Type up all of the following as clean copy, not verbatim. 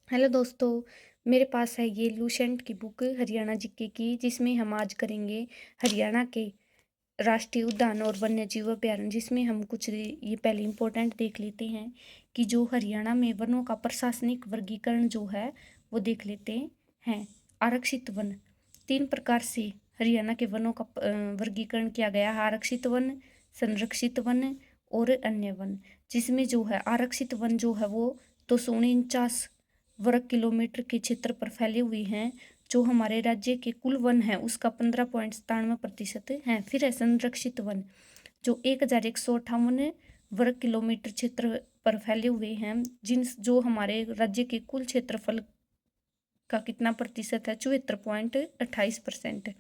Hello दोस्तों। मेरे पास है ये लूसेंट की बुक हरियाणा जीके की, जिसमें हम आज करेंगे हरियाणा के राष्ट्रीय उद्यान और वन्य जीव अभयारण्य, जिसमें हम कुछ ये पहले इम्पोर्टेंट देख लेते हैं कि जो हरियाणा में वनों का प्रशासनिक वर्गीकरण जो है वो देख लेते हैं। आरक्षित वन, 3 प्रकार से हरियाणा के वनों का वर्गीकरण किया गया है। आरक्षित वन, संरक्षित वन और अन्य वन। जिसमें जो है आरक्षित वन जो है वो 249 वर्ग किलोमीटर के क्षेत्र पर फैले हुए हैं। जो हमारे राज्य के कुल वन है उसका 15.97% है। फिर है संरक्षित वन, जो 1158 वर्ग किलोमीटर क्षेत्र पर फैले हुए हैं, जो हमारे राज्य के कुल क्षेत्रफल का कितना प्रतिशत है, 74.28%।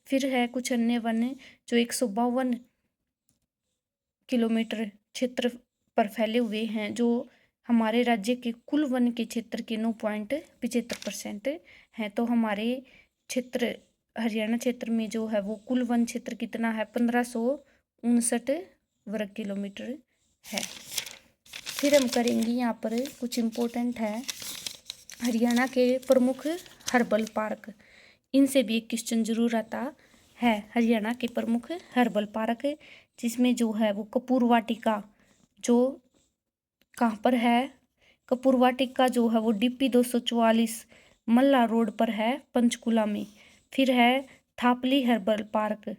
फिर है कुछ अन्य वन जो 152 किलोमीटर क्षेत्र पर फैले हुए हैं, जो हमारे राज्य के कुल वन के क्षेत्र के 9.75% हैं। तो हमारे क्षेत्र हरियाणा क्षेत्र में जो है वो कुल वन क्षेत्र कितना है, 1559 वर्ग किलोमीटर है। फिर हम करेंगे यहाँ पर कुछ इम्पोर्टेंट है हरियाणा के प्रमुख हर्बल पार्क। इनसे भी एक क्वेश्चन जरूर आता है। हरियाणा के प्रमुख हर्बल पार्क, जिसमें जो है वो कपूर वाटिका, जो कहाँ पर है, कपूर वाटिका जो है वो DP 244 मल्ला रोड पर है, पंचकुला में। फिर है Thapli herbal park,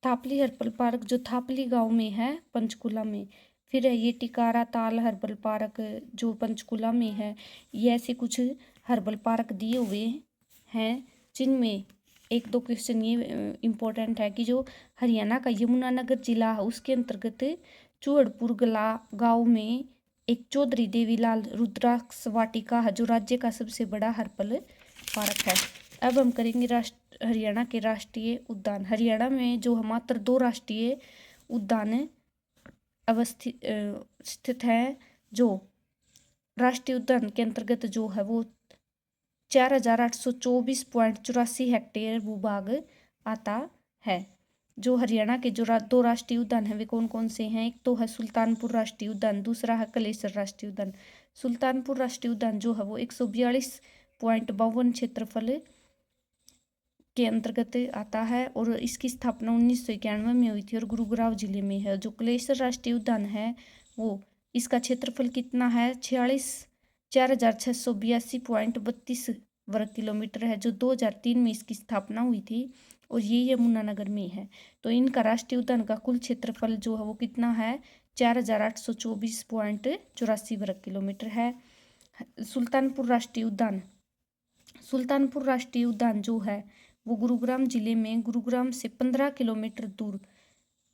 Thapli herbal park जो थापली गांव में है, पंचकुला में। फिर है ये टिकारा ताल हर्बल पार्क जो पंचकुला में है। ये ऐसे कुछ हर्बल पार्क दिए हुए हैं, जिनमें एक दो क्वेश्चन ये इम्पोर्टेंट है कि जो हरियाणा का यमुनानगर जिला है उसके अंतर्गत चूहड़पुर गांव में एक चौधरी देवीलाल रुद्राक्ष वाटिका है, जो राज्य का सबसे बड़ा हर्बल पार्क है। अब हम करेंगे हरियाणा के राष्ट्रीय उद्यान। हरियाणा में जो मात्र 2 राष्ट्रीय उद्यान अवस्थित स्थित है, जो राष्ट्रीय उद्यान के अंतर्गत जो है वो 4824.84 हेक्टेयर भूभाग आता है। जो हरियाणा के जो 2 राष्ट्रीय उद्यान हैं वे कौन कौन से हैं? एक तो है सुल्तानपुर राष्ट्रीय उद्यान, दूसरा है कलेसर राष्ट्रीय उद्यान। सुल्तानपुर राष्ट्रीय उद्यान जो है वो 142.52 क्षेत्रफल के अंतर्गत आता है और इसकी स्थापना 1991 में हुई थी और गुरुग्राम जिले में है। जो कलेसर राष्ट्रीय उद्यान है वो इसका क्षेत्रफल कितना है, 46,4682.32 वर्ग किलोमीटर है, जो 2003 में इसकी स्थापना हुई थी और ये यमुनानगर में है। तो इनका राष्ट्रीय उद्यान का कुल क्षेत्रफल जो है वो कितना है, 4824.84 वर्ग किलोमीटर है। सुल्तानपुर राष्ट्रीय उद्यान, सुल्तानपुर राष्ट्रीय उद्यान जो है वो गुरुग्राम जिले में गुरुग्राम से 15 किलोमीटर दूर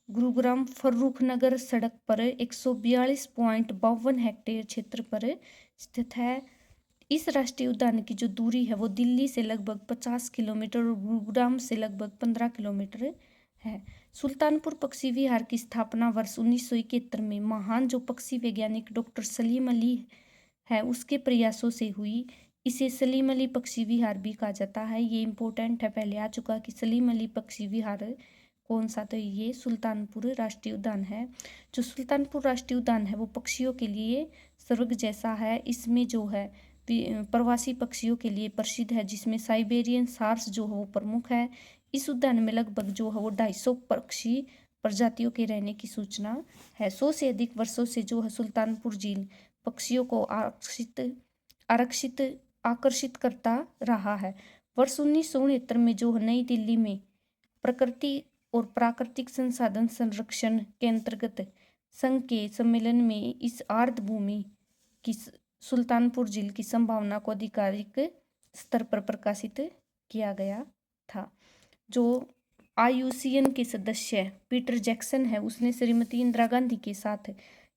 गुरुग्राम फर्रुखनगर सड़क पर 142.52 हेक्टेयर क्षेत्र पर स्थित है। इस राष्ट्रीय उद्यान की जो दूरी है वो दिल्ली से लगभग 50 किलोमीटर और गुरुग्राम से लगभग 15 किलोमीटर है। सुल्तानपुर पक्षी विहार की स्थापना वर्ष 1971 में महान जो पक्षी वैज्ञानिक डॉक्टर सलीम अली है उसके प्रयासों से हुई। इसे सलीम अली पक्षी विहार भी कहा जाता है। ये इम्पोर्टेंट है, पहले आ चुका कि सलीम अली पक्षी विहार कौन सा, तो ये सुल्तानपुर राष्ट्रीय उद्यान है। जो सुल्तानपुर राष्ट्रीय उद्यान है वो पक्षियों के लिए स्वर्ग जैसा है। इसमें जो है प्रवासी पक्षियों के लिए प्रसिद्ध है, जिसमें साइबेरियन सार्स जो है वो प्रमुख है। इस उद्यान में लगभग जो है वो 250 पक्षी प्रजातियों के रहने की सूचना है। 100 से अधिक वर्षों से जो है सुल्तानपुर झील पक्षियों को आकर्षित करता रहा है। वर्ष 1969 में जो नई दिल्ली में प्रकृति और प्राकृतिक संसाधन संरक्षण के अंतर्गत संघ के सम्मेलन में इस आर्द्र भूमि की सुल्तानपुर झील की संभावना को आधिकारिक स्तर पर प्रकाशित किया गया था। जो IUCN के सदस्य पीटर जैक्सन है उसने श्रीमती इंदिरा गांधी के साथ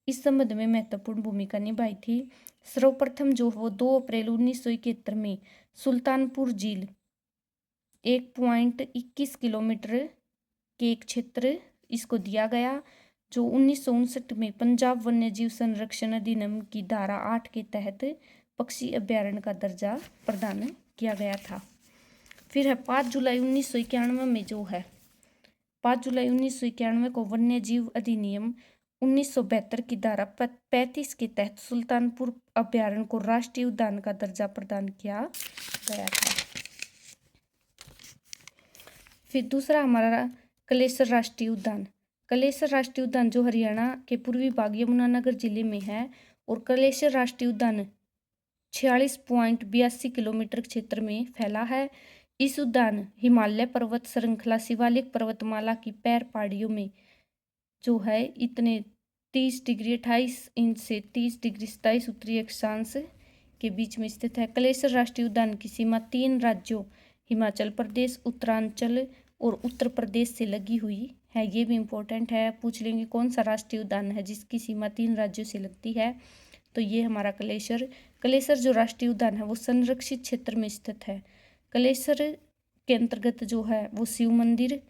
इस संबंध में महत्वपूर्ण भूमिका निभाई थी। सर्वप्रथम जो वो 2 अप्रैल 1971 में सुल्तानपुर झील 1.21 किलोमीटर के एक क्षेत्र इसको दिया गया, जो 1959 में पंजाब वन्य जीव संरक्षण अधिनियम की धारा 8 के तहत पक्षी अभ्यारण्य का दर्जा प्रदान किया गया था। फिर है 5 जुलाई 1991 में जो है 5 जुलाई 1991 को वन्य जीव अधिनियम 1972 की धारा 35 के तहत सुल्तानपुर अभ्यारण्य को राष्ट्रीय उद्यान का दर्जा प्रदान किया गया था। फिर दूसरा हमारा कलेसर राष्ट्रीय उद्यान। कलेसर राष्ट्रीय उद्यान जो हरियाणा के पूर्वी भाग यमुनानगर जिले में है और कलेसर राष्ट्रीय उद्यान 46.82 किलोमीटर क्षेत्र में फैला है। इस उद्यान हिमालय पर्वत श्रृंखला शिवालिक पर्वतमाला की पैर पहाड़ियों में जो है इतने 30 डिग्री 28 इंच से 30 डिग्री 27 उत्तरी अक्षांश के बीच में स्थित है। कलेसर राष्ट्रीय उद्यान की सीमा 3 राज्यों हिमाचल प्रदेश, उत्तरांचल और उत्तर प्रदेश से लगी हुई है। ये भी इम्पोर्टेंट है, पूछ लेंगे कौन सा राष्ट्रीय उद्यान है जिसकी सीमा 3 राज्यों से लगती है, तो ये हमारा कलेसर जो राष्ट्रीय उद्यान है वो संरक्षित क्षेत्र में स्थित है। कलेसर के अंतर्गत जो है वो शिव मंदिर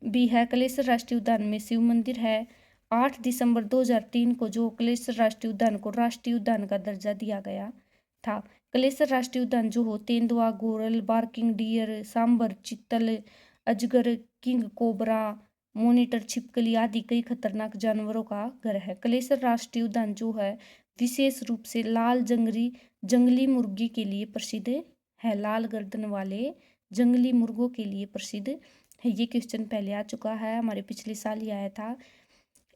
भी है। कलेसर राष्ट्रीय उद्यान में शिव मंदिर है। 8 दिसंबर 2003 को जो कलेसर राष्ट्रीय उद्यान को राष्ट्रीय उद्यान का दर्जा दिया गया था। कलेसर राष्ट्रीय उद्यान जो हो तेंदुआ, गोरल, बार्किंग डियर, सांबर, चीतल, अजगर, किंग कोबरा, मॉनिटर छिपकली आदि कई खतरनाक जानवरों का घर है। कलेसर राष्ट्रीय उद्यान जो है विशेष रूप से लाल जंगली मुर्गी के लिए प्रसिद्ध है। लाल गर्दन वाले जंगली मुर्गों के लिए प्रसिद्ध है। ये क्वेश्चन पहले आ चुका है, हमारे पिछले साल ही आया था।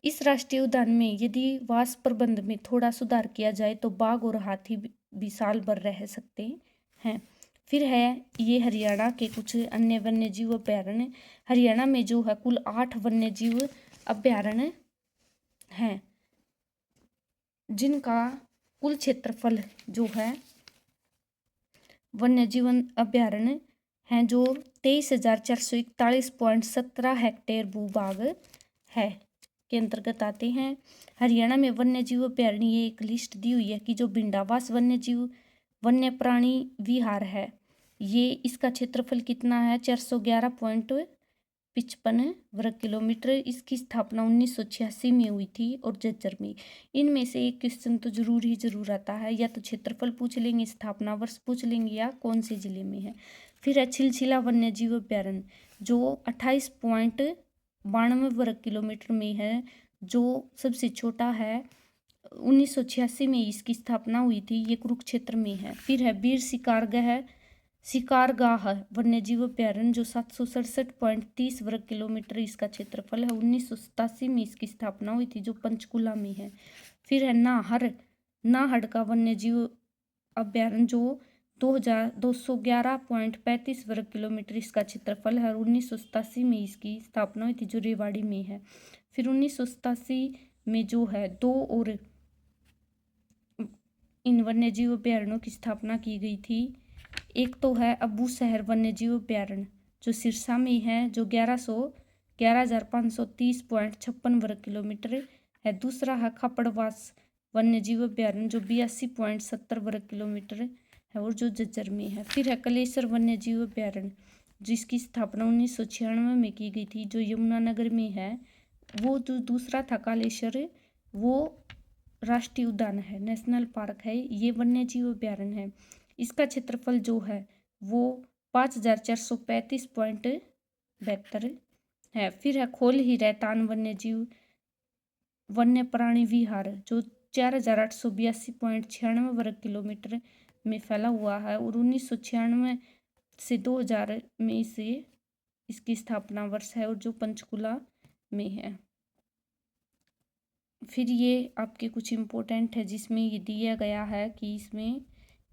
इस राष्ट्रीय उद्यान में यदि वास प्रबंध में थोड़ा सुधार किया जाए तो बाघ और हाथी भी साल भर रह सकते हैं। फिर है ये हरियाणा के कुछ अन्य वन्यजीव अभ्यारण्य। हरियाणा में जो है कुल 8 वन्यजीव अभ्यारण्य हैं जिनका कुल क्षेत्रफल जो है वन्यजीव अभ्यारण्य हैं जो 23,441.17 हेक्टेयर भूभाग है के अंतर्गत आते हैं। हरियाणा में वन्यजीव अभ्यारण्य ये एक लिस्ट दी हुई है कि जो भिंडावास वन्य प्राणी विहार है ये इसका क्षेत्रफल कितना है 411.55 वर्ग किलोमीटर। इसकी स्थापना 1986 में हुई थी और झज्जर में। इनमें से एक क्वेश्चन तो जरूर आता है, या तो क्षेत्रफल पूछ लेंगे, स्थापना वर्ष पूछ लेंगे, या कौन से जिले में है। फिर है छिलछिला वन्यजीव अभ्यारण्य जो 28.92 वर्ग किलोमीटर में है, जो सबसे छोटा है। 1986 में इसकी स्थापना हुई थी, ये कुरुक्षेत्र में है। फिर है वीर शिकारगाह वन्यजीव अभ्यारण्य जो 767.30 वर्ग किलोमीटर इसका क्षेत्रफल है। 1987 में इसकी स्थापना हुई थी जो पंचकुला में है। फिर है नाहड़ का वन्यजीव अभ्यारण्य जो 211.35 वर्ग किलोमीटर इसका क्षेत्रफल है और 1987 में इसकी स्थापना हुई थी जो रेवाड़ी में है। फिर 1987 में जो है 2 और इन वन्यजीव अभ्यारण्यों की स्थापना की गई थी। एक तो है अबूशहर वन्यजीव अभ्यारण्य जो सिरसा में है जो 11,530.56 वर्ग किलोमीटर है। दूसरा है खापड़वास वन्यजीव अभ्यारण्य जो 82.70 वर्ग किलोमीटर है और जो झज्जर में है। फिर है कलेसर वन्यजीव अभ्यारण्य जिसकी स्थापना 1996 में की गई थी जो यमुनानगर में है। वो जो दूसरा था कालेश्वर वो राष्ट्रीय उद्यान है, नेशनल पार्क है, ये वन्यजीव अभ्यारण्य है। इसका क्षेत्रफल जो है वो 5,435.72 है। फिर है खोल ही रहतान वन्य प्राणी विहार जो 4,882.96 वर्ग किलोमीटर में फैला हुआ है और 1996 से 2000 में से इसकी स्थापना वर्ष है और जो पंचकुला में है। फिर ये आपके कुछ इम्पोर्टेंट है जिसमें ये दिया गया है कि इसमें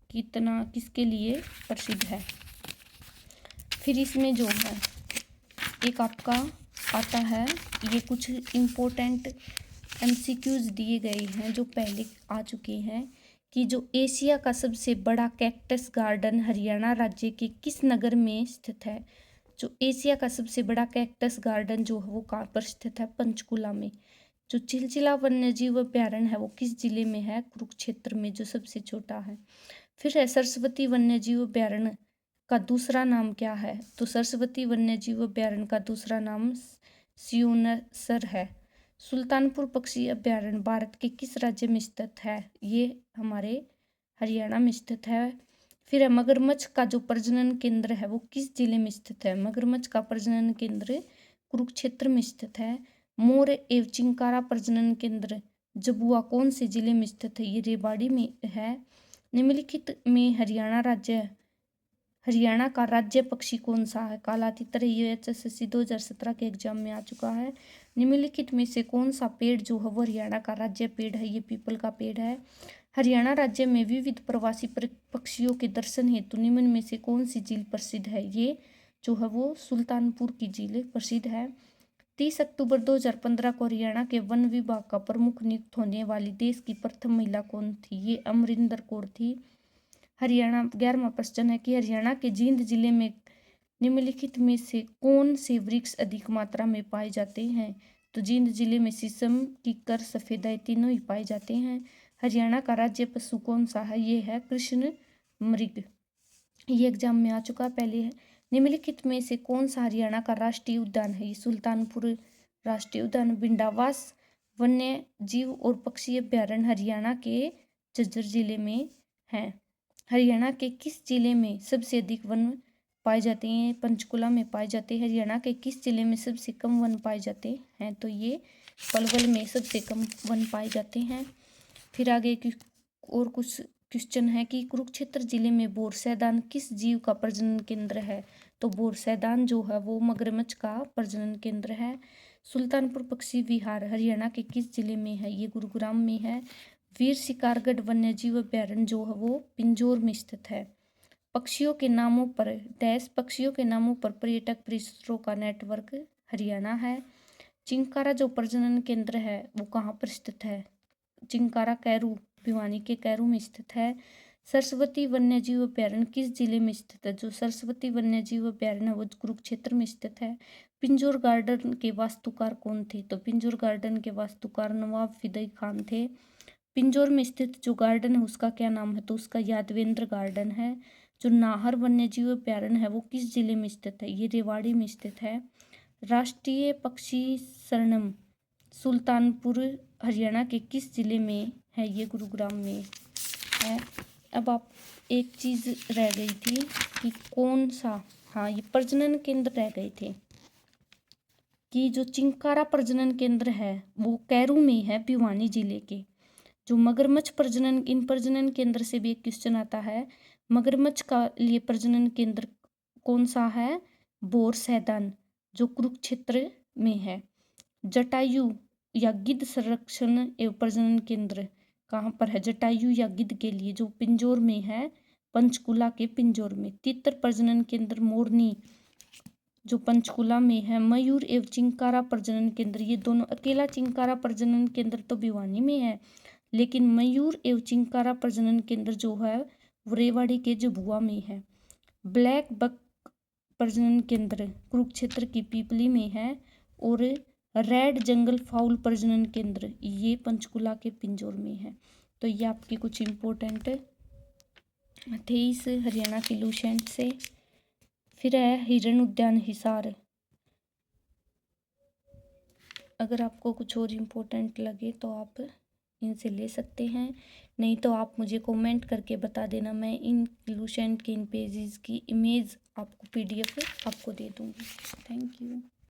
कितना किसके लिए प्रसिद्ध है। फिर इसमें जो है एक आपका आता है, ये कुछ इम्पोर्टेंट MCQs दिए गए हैं जो पहले आ चुके हैं कि जो एशिया का सबसे बड़ा कैक्टस गार्डन हरियाणा राज्य के किस नगर में स्थित है। जो एशिया का सबसे बड़ा कैक्टस गार्डन जो है वो कहाँ पर स्थित है, पंचकुला में। जो छिलछिला वन्यजीव अभ्यारण्य है वो किस जिले में है, कुरुक्षेत्र में, जो सबसे छोटा है। फिर है सरस्वती वन्यजीव अभ्यारण्य का दूसरा नाम क्या है, तो सरस्वती वन्यजीव अभ्यारण्य का दूसरा नाम सियोनसर है। सुल्तानपुर पक्षी अभ्यारण्य भारत के किस राज्य में स्थित है, ये हमारे हरियाणा में स्थित है। फिर है मगरमच्छ का जो प्रजनन केंद्र है वो किस जिले में स्थित है, मगरमच्छ का प्रजनन केंद्र कुरुक्षेत्र में स्थित है। मोर एवं चिंकारा प्रजनन केंद्र जबुआ कौन से जिले में स्थित है? ये रेवाड़ी में है। निम्नलिखित में हरियाणा का राज्य पक्षी कौन सा है? काला तितर। ये HSSC 2017 के एग्जाम में आ चुका है। निम्नलिखित में से कौन सा पेड़ जो है वो हरियाणा का राज्य पेड़ है? ये पीपल का पेड़ है। हरियाणा राज्य में विविध प्रवासी पक्षियों के दर्शन हेतु निम्न में से कौन सी झील प्रसिद्ध है? ये जो है वो सुल्तानपुर की झील प्रसिद्ध है। 30 अक्टूबर 2015 को हरियाणा के वन विभाग का प्रमुख नियुक्त होने वाली देश की प्रथम महिला कौन थी? ये अमरिंदर कौर थी। हरियाणा 11वां प्रश्न है कि हरियाणा के जींद जिले में निम्नलिखित में से कौन से वृक्ष अधिक मात्रा में पाए जाते हैं? तो जींद जिले में शीशम, कीकर, सफेदा तीनों ही पाए जाते हैं। हरियाणा का राज्य पशु कौन सा है? ये है कृष्ण मृग। ये एग्जाम में आ चुका पहले है। निम्नलिखित में से कौन सा हरियाणा का राष्ट्रीय उद्यान है? ये सुल्तानपुर राष्ट्रीय उद्यान। बिंडावास वन्य जीव और पक्षी अभ्यारण्य हरियाणा के झज्जर जिले में है। हरियाणा के किस जिले में सबसे अधिक वन पाए जाते हैं? पंचकुला में पाए जाते हैं। हरियाणा के किस जिले में सबसे कम वन पाए जाते हैं? तो ये पलवल में सबसे कम वन पाए जाते हैं। फिर आगे और कुछ क्वेश्चन है कि कुरुक्षेत्र जिले में बोरसैदान किस जीव का प्रजनन केंद्र है? तो बोरसैदान जो है वो मगरमच्छ का प्रजनन केंद्र है। सुल्तानपुर पक्षी विहार हरियाणा के किस जिले में है? ये गुरुग्राम में है। वीर शिकारगढ़ वन्यजीव अभ्यारण्य जो है वो पिंजौर में स्थित है। पक्षियों के नामों पर पर्यटक परिसरों का नेटवर्क हरियाणा है। चिंकारा जो प्रजनन केंद्र है वो कहाँ पर स्थित है? चिंकारा कैरू भिवानी के कैरू में स्थित है। सरस्वती वन्यजीव अभ्यारण्य किस जिले में स्थित है? जो सरस्वती वन्यजीव अभ्यारण्य वो कुरुक्षेत्र में स्थित है। पिंजौर गार्डन के वास्तुकार कौन थे? तो पिंजौर गार्डन के वास्तुकार नवाब फिदई खान थे। पिंजौर में स्थित जो गार्डन है उसका क्या नाम है? तो उसका यादवेंद्र गार्डन है। जो नाहर वन्यजीव अभ्यारण्य है वो किस जिले में स्थित है? ये रेवाड़ी में स्थित है। राष्ट्रीय पक्षी शरणम सुल्तानपुर हरियाणा के किस जिले में है? ये गुरुग्राम में है। अब आप एक चीज़ रह गई थी कि कौन सा, हाँ ये प्रजनन केंद्र रह गए थे कि जो चिंकारा प्रजनन केंद्र है वो कैरू में है भिवानी जिले के। जो मगरमच्छ प्रजनन, इन प्रजनन केंद्र से भी एक क्वेश्चन आता है। मगरमच्छ का लिए प्रजनन केंद्र कौन सा है? बोरसैदान जो कुरुक्षेत्र में है। जटायु या गिद्ध संरक्षण एवं प्रजनन केंद्र कहाँ पर है? जटायु या गिद्ध के लिए जो पिंजौर में है, पंचकुला के पिंजौर में। तितर प्रजनन केंद्र मोरनी जो पंचकुला में है। मयूर एवं चिंकारा प्रजनन केंद्र, ये दोनों, अकेला चिंकारा प्रजनन केंद्र तो भिवानी में है, लेकिन मयूर एवं चिंकारा प्रजनन केंद्र जो है वो रेवाड़ी के जबुआ में है। ब्लैक बक प्रजनन केंद्र कुरुक्षेत्र की पीपली में है। और रेड जंगल फाउल प्रजनन केंद्र ये पंचकुला के पिंजौर में है। तो ये आपके कुछ इम्पोर्टेंट थे इस हरियाणा की लूसेंट से। फिर है हिरण उद्यान हिसार। अगर आपको कुछ और इम्पोर्टेंट लगे तो आप इनसे ले सकते हैं, नहीं तो आप मुझे कमेंट करके बता देना। मैं इन लूसेंट के इन पेजेस की इमेज आपको PDF आपको दे दूँगी। Thank you.